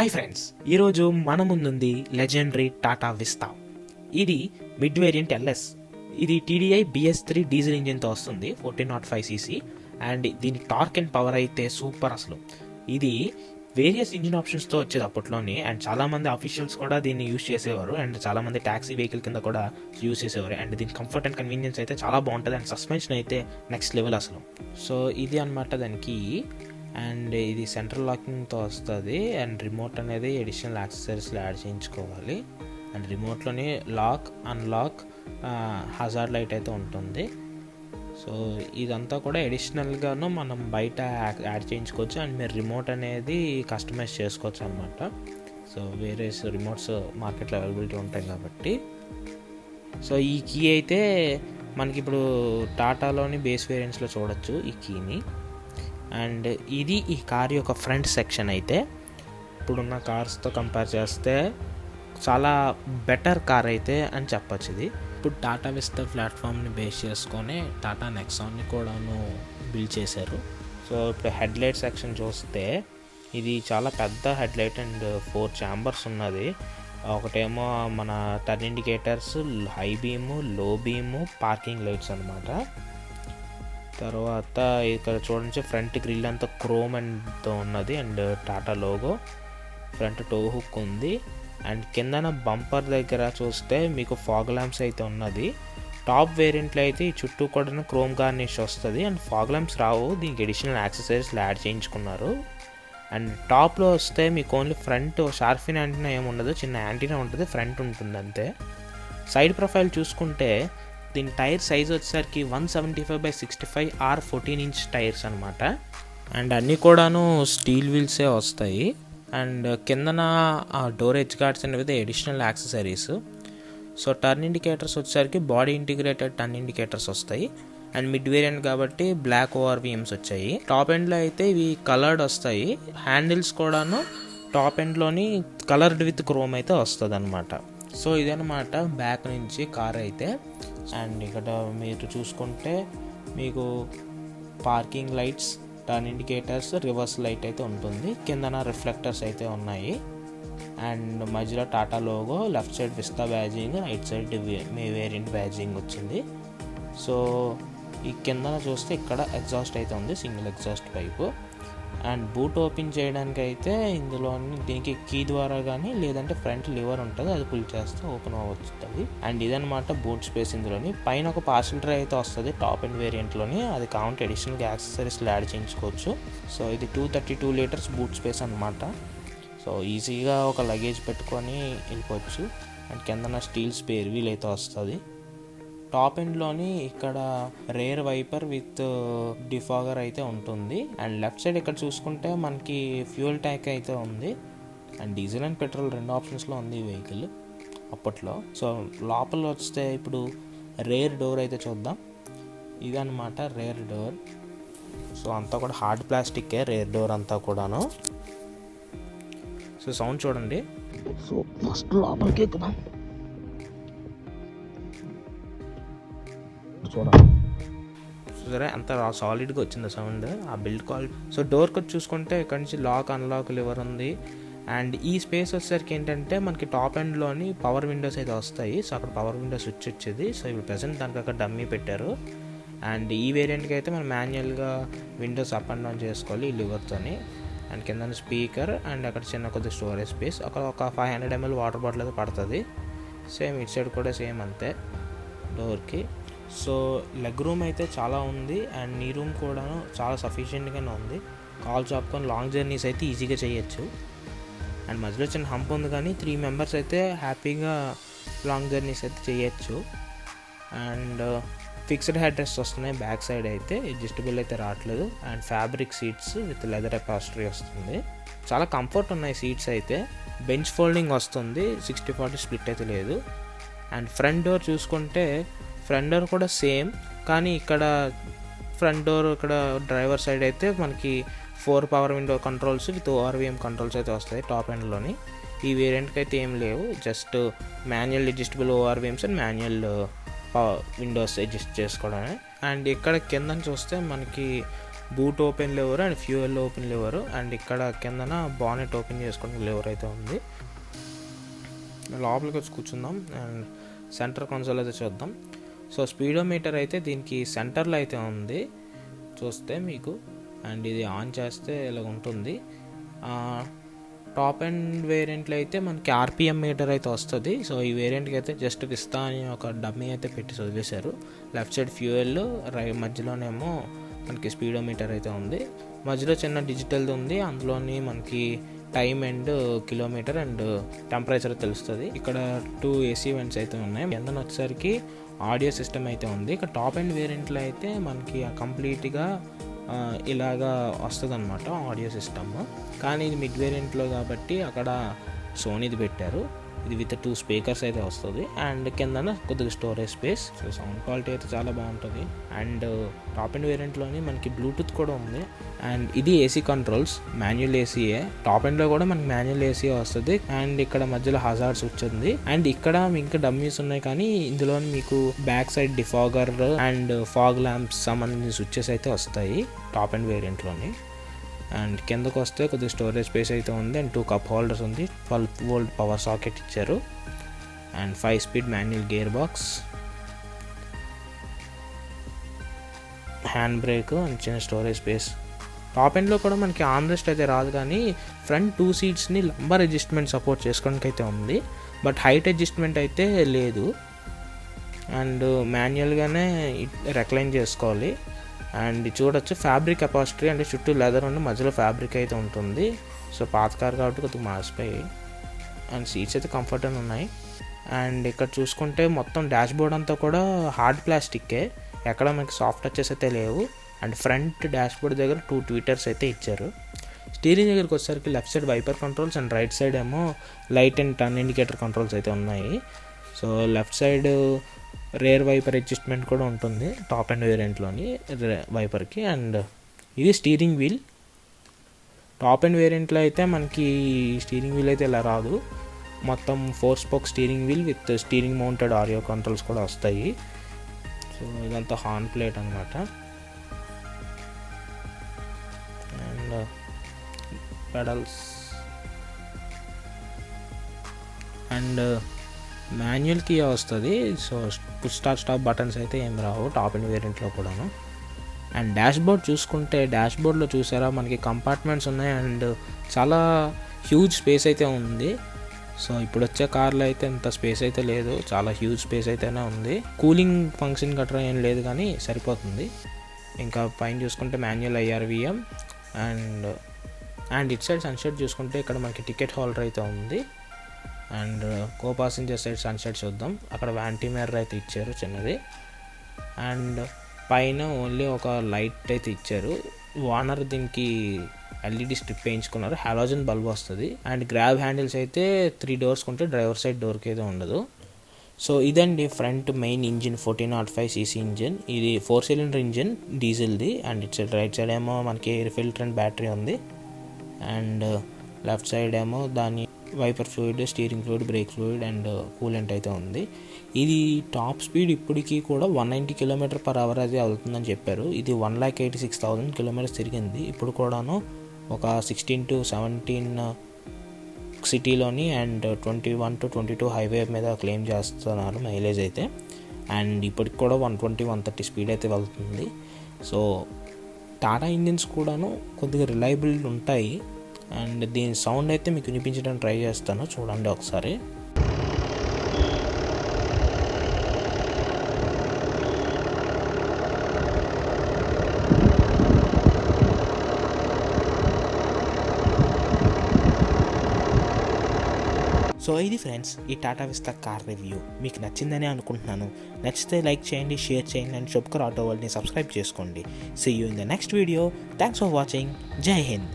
Hi friends, ఈరోజు మన ముందుంది లెజెండరీ టాటా విస్తా. ఇది మిడ్ వేరియంట్ ఎల్ఎస్. ఇది టీడీఐ BS3 డీజిల్ ఇంజిన్తో వస్తుంది, 1405cc. అండ్ దీని టార్క్ అండ్ పవర్ అయితే సూపర్ అసలు. ఇది వేరియస్ ఇంజిన్ ఆప్షన్స్తో వచ్చేది అప్పట్లోనే. అండ్ చాలామంది అఫీషియల్స్ కూడా దీన్ని యూస్ చేసేవారు. అండ్ చాలామంది ట్యాక్సీ వెహికల్ కింద కూడా యూస్ చేసేవారు. అండ్ దీని కంఫర్ట్ అండ్ కన్వీనియన్స్ అయితే చాలా బాగుంటుంది. అండ్ సస్పెన్షన్ అయితే నెక్స్ట్ లెవెల్ అసలు. సో ఇది అనమాట దానికి. అండ్ ఇది సెంట్రల్ లాకింగ్తో వస్తుంది. అండ్ రిమోట్ అనేది అడిషనల్ యాక్సెసరీస్లో యాడ్ చేయించుకోవాలి. అండ్ రిమోట్లోని లాక్, అన్లాక్, హజార్డ్ లైట్ అయితే ఉంటుంది. సో ఇదంతా కూడా అడిషనల్గాను మనం బయట యాడ్ చేయించుకోవచ్చు. అండ్ మీరు రిమోట్ అనేది కస్టమైజ్ చేసుకోవచ్చు అనమాట. సో వేరే రిమోట్స్ మార్కెట్లో అవైలబిలిటీ ఉంటాయి కాబట్టి. సో ఈ కీ అయితే మనకి ఇప్పుడు టాటాలోని బేస్ వేరియంట్స్లో చూడొచ్చు ఈ కీని. అండ్ ఇది ఈ కార్ యొక్క ఫ్రంట్ సెక్షన్ అయితే ఇప్పుడున్న కార్స్తో కంపేర్ చేస్తే చాలా బెటర్ కార్ అయితే అని చెప్పచ్చు. ఇది ఇప్పుడు టాటా విస్తా ప్లాట్ఫామ్ని బేస్ చేసుకొని టాటా నెక్సాన్ని కూడాను బిల్డ్ చేశారు. సో ఇప్పుడు హెడ్ లైట్ సెక్షన్ చూస్తే ఇది చాలా పెద్ద హెడ్ లైట్ అండ్ 4 ఛాంబర్స్ ఉన్నది. ఒకటేమో మన turn indicators, high beam, low beam, parking lights అనమాట. తర్వాత ఇక్కడ చూడండి, ఫ్రంట్ గ్రిల్ అంతా క్రోమ్ అండ్తో ఉన్నది. And Tata logo, front tow hook ఉంది. అండ్ కిందన బంపర్ దగ్గర చూస్తే మీకు ఫాగ్ ల్యాంప్స్ అయితే ఉన్నది. టాప్ వేరియంట్లో అయితే ఈ చుట్టూ కూడా క్రోమ్ గార్నిష్ వస్తుంది. అండ్ ఫాగ్ ల్యాంప్స్ రావు, దీనికి అడిషనల్ యాక్సెసరీస్లు యాడ్ చేయించుకున్నారు. అండ్ టాప్లో వస్తే మీకు ఓన్లీ ఫ్రంట్ షార్ఫిన్ యాంటీనా ఏముండదు, చిన్న యాంటీనా ఉంటుంది, ఫ్రంట్ ఉంటుంది అంతే. సైడ్ ప్రొఫైల్ చూసుకుంటే దీని టైర్ సైజ్ వచ్చేసరికి 175/65 R14 ఇంచ్ టైర్స్ అనమాట. అండ్ అన్నీ కూడాను స్టీల్ వీల్సే వస్తాయి. అండ్ కిందన డోర్ ఎడ్జ్ గార్డ్స్ అనేవి additional accessories. So turn indicators వచ్చేసరికి బాడీ ఇంటిగ్రేటెడ్ టర్న్ ఇండికేటర్స్ వస్తాయి. అండ్ మిడ్ వేరియంట్ కాబట్టి బ్లాక్ ORVMs వచ్చాయి. టాప్ ఎండ్లో అయితే ఇవి కలర్డ్ వస్తాయి. హ్యాండిల్స్ కూడాను టాప్ ఎండ్లోని కలర్డ్ విత్ క్రోమ్ అయితే వస్తుంది అనమాట. సో ఇదనమాట బ్యాక్ నుంచి కార్ అయితే. అండ్ ఇక్కడ మీరు చూసుకుంటే మీకు parking lights, turn indicators, reverse light అయితే ఉంటుంది. కిందన రిఫ్లెక్టర్స్ అయితే ఉన్నాయి. అండ్ మధ్యలో Tata logo, left side Vista badging, right side మీ వేరియంట్ బ్యాజింగ్ వచ్చింది. సో ఈ కిందన చూస్తే ఇక్కడ ఎగ్జాస్ట్ అయితే ఉంది, single exhaust pipe. And boot open చేయడానికి అయితే ఇందులో దీనికి కీ ద్వారా కానీ లేదంటే ఫ్రంట్ లివర్ ఉంటుంది, అది పుల్ చేస్తే ఓపెన్ అవ్వచ్చుతుంది. అండ్ ఇదనమాట బూట్ స్పేస్. ఇందులోని పైన ఒక పార్సల్ ట్రే అయితే వస్తుంది టాప్ అండ్ వేరియంట్లోని, అది కావాలంటే అడిషనల్గా యాక్సెసరీస్లో యాడ్ చేయించుకోవచ్చు. సో ఇది 232 లీటర్స్ బూట్ స్పేస్ అనమాట. సో ఈజీగా ఒక లగేజ్ పెట్టుకొని వెళ్ళిపోవచ్చు. అండ్ కిందన స్టీల్ స్పేర్ వీల్ అయితే వస్తుంది. టాప్ ఎండ్లోని ఇక్కడ రేర్ వైపర్ విత్ డిఫాగర్ అయితే ఉంటుంది. అండ్ లెఫ్ట్ సైడ్ ఇక్కడ చూసుకుంటే మనకి ఫ్యూయల్ ట్యాంక్ అయితే ఉంది. అండ్ డీజిల్ అండ్ పెట్రోల్ 2 ఆప్షన్స్లో ఉంది ఈ వెహికల్ అప్పట్లో. సో లోపల వస్తే ఇప్పుడు రేర్ డోర్ అయితే చూద్దాం. ఇదన్నమాట రేర్ డోర్. సో అంతా కూడా హార్డ్ ప్లాస్టిక్కే రేర్ డోర్ అంతా కూడాను. సో సౌండ్ చూడండి. సో ఫస్ట్ లోపలికి ఎక్కుదాం. చూడండి సరే అంత సాలిడ్గా వచ్చింది సౌండ్, ఆ బిల్డ్ క్వాలిటీ. సో డోర్కి వచ్చి చూసుకుంటే ఇక్కడ నుంచి లాక్, అన్లాక్ లివర్ ఉంది. అండ్ ఈ స్పేస్ వచ్చేసరికి ఏంటంటే మనకి టాప్ ఎండ్లోని పవర్ విండోస్ అయితే వస్తాయి. సో అక్కడ పవర్ విండోస్ స్విచ్ వచ్చేది. సో ఇప్పుడు ప్రెసెంట్ దానికి అక్కడ డమ్మీ పెట్టారు. అండ్ ఈ వేరియంట్కి అయితే మనం మాన్యువల్గా విండోస్ అప్ అండ్ డౌన్ చేసుకోవాలి ఈ లివర్తోని. అండ్ కింద స్పీకర్, అండ్ అక్కడ చిన్న కొద్ది స్టోరేజ్ స్పేస్, ఒక 500 ml వాటర్ బాటిల్ అయితే పడుతుంది. సేమ్ ఇటు సైడ్ కూడా సేమ్ అంతే డోర్కి. సో లెగ్ రూమ్ అయితే చాలా ఉంది. అండ్ నీ రూమ్ కూడా చాలా సఫిషియెంట్గానే ఉంది. కాల్ చాపుకొని లాంగ్ జర్నీస్ అయితే ఈజీగా చేయొచ్చు. అండ్ మధ్యలో చిన్న హంప్ ఉంది, కానీ 3 మెంబర్స్ అయితే హ్యాపీగా లాంగ్ జర్నీస్ అయితే చేయొచ్చు. అండ్ ఫిక్స్డ్ హెడ్ రెస్ట్ వస్తున్నాయి బ్యాక్ సైడ్ అయితే, అడ్జస్టబుల్ అయితే రావట్లేదు. And fabric seats with leather అపాస్ట్రీ వస్తుంది. చాలా కంఫర్ట్ ఉన్నాయి సీట్స్ అయితే. బెంచ్ ఫోల్డింగ్ వస్తుంది, 60-40 స్ప్లిట్ అయితే లేదు. అండ్ ఫ్రంట్ డోర్ చూసుకుంటే ఫ్రంట్ డోర్ కూడా సేమ్, కానీ ఇక్కడ ఫ్రంట్ డోర్ ఇక్కడ డ్రైవర్ సైడ్ అయితే మనకి 4 power window controls with ORVM controls అయితే వస్తాయి టాప్ ఎండ్లోని. ఈ వేరియంట్కి అయితే ఏం లేవు, just manual adjustable ORVMs and manual Windows adjust చేసుకోవడమే. అండ్ ఇక్కడ కింద చూస్తే మనకి boot open liver and fuel open liver, and ఇక్కడ కిందన బానెట్ ఓపెన్ చేసుకునే లివర్ అయితే ఉంది. లోపలికి వచ్చి కూర్చుందాం అండ్ సెంటర్ కన్సోల్ అయితే చూద్దాం. సో స్పీడోమీటర్ అయితే దీనికి సెంటర్లో అయితే ఉంది చూస్తే మీకు, అండ్ ఇది ఆన్ చేస్తే ఇలా ఉంటుంది. టాప్ అండ్ వేరియంట్లో అయితే మనకి ఆర్పిఎం మీటర్ అయితే వస్తుంది. సో ఈ వేరియంట్కి అయితే జస్ట్ విస్తా అని ఒక డమ్మీ అయితే పెట్టి వదిలేశారు. లెఫ్ట్ సైడ్ ఫ్యూయల్, మధ్యలోనేమో మనకి స్పీడోమీటర్ అయితే ఉంది. మధ్యలో చిన్న డిజిటల్ది ఉంది, అందులోని మనకి time and kilometre and temperature తెలుస్తుంది. ఇక్కడ 2 AC వెంట్స్ అయితే ఉన్నాయి. కింద వచ్చేసరికి ఆడియో సిస్టమ్ అయితే ఉంది. ఇక్కడ టాప్ అండ్ వేరియంట్లో అయితే మనకి కంప్లీట్గా ఇలాగా వస్తుంది అనమాట ఆడియో సిస్టమ్. కానీ ఇది మిడ్ వేరియంట్లో కాబట్టి అక్కడ సోనీది పెట్టారు. ఇది విత్ 2 స్పీకర్స్ అయితే వస్తుంది, అండ్ కిందన కొద్దిగా storage space. So sound quality అయితే చాలా బాగుంటుంది. అండ్ టాప్ అండ్ వేరియంట్లోని మనకి బ్లూటూత్ కూడా ఉంది. అండ్ ఇది ఏసీ కంట్రోల్స్, మాన్యువల్ ఏసీయే. టాప్ ఎండ్లో కూడా మనకి మాన్యువల్ ఏసీ వస్తుంది. అండ్ ఇక్కడ మధ్యలో హజార్డ్స్ వచ్చింది. అండ్ ఇక్కడ మీకు డమ్మీస్ ఉన్నాయి, కానీ ఇందులో మీకు back side defogger and fog lamps సంబంధించిన స్విచ్చెస్ అయితే వస్తాయి టాప్ అండ్ వేరియంట్లోని. అండ్ కిందకు వస్తే కొద్దిగా స్టోరేజ్ స్పేస్ అయితే ఉంది, అండ్ 2 కప్ హోల్డర్స్ ఉంది. 12V పవర్ సాకెట్ ఇచ్చారు, and 5 speed manual gear box, hand brake and చిన్న స్టోరేజ్ స్పేస్. టాప్ ఎండ్లో కూడా మనకి ఆర్మ్రెస్ట్ అయితే రాదు, కానీ ఫ్రంట్ 2 సీట్స్ని లంబర్ అడ్జస్ట్మెంట్ సపోర్ట్ చేసుకోవడానికి అయితే ఉంది, బట్ హైట్ అడ్జస్ట్మెంట్ అయితే లేదు. అండ్ మాన్యువల్గానే రెక్లైన్ చేసుకోవాలి. అండ్ చూడొచ్చు ఫ్యాబ్రిక్ అపాస్ట్రీ, అంటే చుట్టూ లెదర్ ఉండి మధ్యలో ఫ్యాబ్రిక్ అయితే ఉంటుంది. సో పాత కార్ కాబట్టి కొద్దిగా మార్చిపోయి, అండ్ సీట్స్ అయితే కంఫర్ట్గా ఉన్నాయి. అండ్ ఇక్కడ చూసుకుంటే మొత్తం డాష్ బోర్డ్ అంతా కూడా హార్డ్ ప్లాస్టిక్కే, ఎక్కడ మనకి సాఫ్ట్ టచెస్ అయితే లేవు. అండ్ ఫ్రంట్ డాష్ బోర్డ్ దగ్గర 2 ట్విటర్స్ అయితే ఇచ్చారు. స్టీరింగ్ దగ్గరికి వచ్చేసరికి left side wiper controls and right side ఏమో light and turn indicator controls అయితే ఉన్నాయి. So left side rear wiper adjustment కూడా ఉంటుంది టాప్ అండ్ వేరియంట్లోని వైపర్కి. అండ్ ఇది స్టీరింగ్ వీల్. టాప్ అండ్ వేరియంట్లో అయితే మనకి స్టీరింగ్ వీల్ అయితే ఇలా రాదు, మొత్తం 4 spoke steering wheel with steering mounted audio controls కూడా వస్తాయి. సో ఇదంతా హార్న్ ప్లేట్ అనమాట. And pedals and manual key వస్తుంది. So push start stop buttons అయితే ఏం రావు టాప్ అండ్ వేరియంట్లో కూడాను. అండ్ డాష్ బోర్డ్ చూసుకుంటే డాష్ బోర్డ్లో చూసారా మనకి కంపార్ట్మెంట్స్ ఉన్నాయి, అండ్ చాలా హ్యూజ్ స్పేస్ అయితే ఉంది. సో ఇప్పుడు వచ్చే కార్లో అయితే అంత స్పేస్ అయితే లేదు, చాలా హ్యూజ్ స్పేస్ అయితేనే ఉంది. కూలింగ్ ఫంక్షన్ గట్రా ఏం లేదు, కానీ సరిపోతుంది. ఇంకా పైన చూసుకుంటే manual IRVM, and it side సన్షెడ్ చూసుకుంటే ఇక్కడ మనకి టికెట్ హోల్డర్ అయితే ఉంది. And co passenger side sunset చూద్దాం, అక్కడ వ్యాంటీ మిర్రర్ అయితే ఇచ్చారు చిన్నది. అండ్ పైన ఓన్లీ ఒక లైట్ అయితే ఇచ్చారు. ఓనర్ దీనికి LED స్ట్రిప్ వేయించుకున్నారు, హాలోజన్ బల్బ్ వస్తుంది. అండ్ గ్రాబ్ హ్యాండిల్స్ అయితే 3 డోర్స్ ఉంటే డ్రైవర్ సైడ్ డోర్కి అయితే ఉండదు. సో ఇదండి front main engine 1405cc engine. ఇది 4 సిలిండర్ ఇంజిన్ డీజిల్ది. And it side right side ఏమో మనకి ఎయిర్ ఫిల్టర్ అండ్ బ్యాటరీ ఉంది, అండ్ లెఫ్ట్ సైడ్ ఏమో దాని wiper fluid, steering fluid, brake fluid and coolant అయితే ఉంది. ఇది టాప్ స్పీడ్ ఇప్పటికీ కూడా 190 km/h అది అవుతుందని చెప్పారు. ఇది 1,86,000 kilometers తిరిగింది ఇప్పుడు కూడాను. ఒక 16 to 17 సిటీలోని అండ్ 21 to 22 హైవే మీద క్లెయిమ్ చేస్తున్నారు మైలేజ్ అయితే. అండ్ ఇప్పటికి కూడా 120-130 స్పీడ్ అయితే వెళ్తుంది. సో టాటా ఇంజిన్స్ కూడాను కొద్దిగా రిలయబుల్ ఉంటాయి. అండ్ దీని సౌండ్ అయితే మీకు వినిపించడానికి ట్రై చేస్తాను, చూడండి ఒకసారి. సో ఇది ఫ్రెండ్స్ ఈ టాటా విస్తా కార్ రివ్యూ. మీకు నచ్చిందని అనుకుంటున్నాను. నచ్చితే లైక్ చేయండి, షేర్ చేయండి అండ్ శుభ్కర్ ఆటో వరల్డ్ని సబ్స్క్రైబ్ చేసుకోండి. See you in the next video. Thanks for watching. Jai Hind.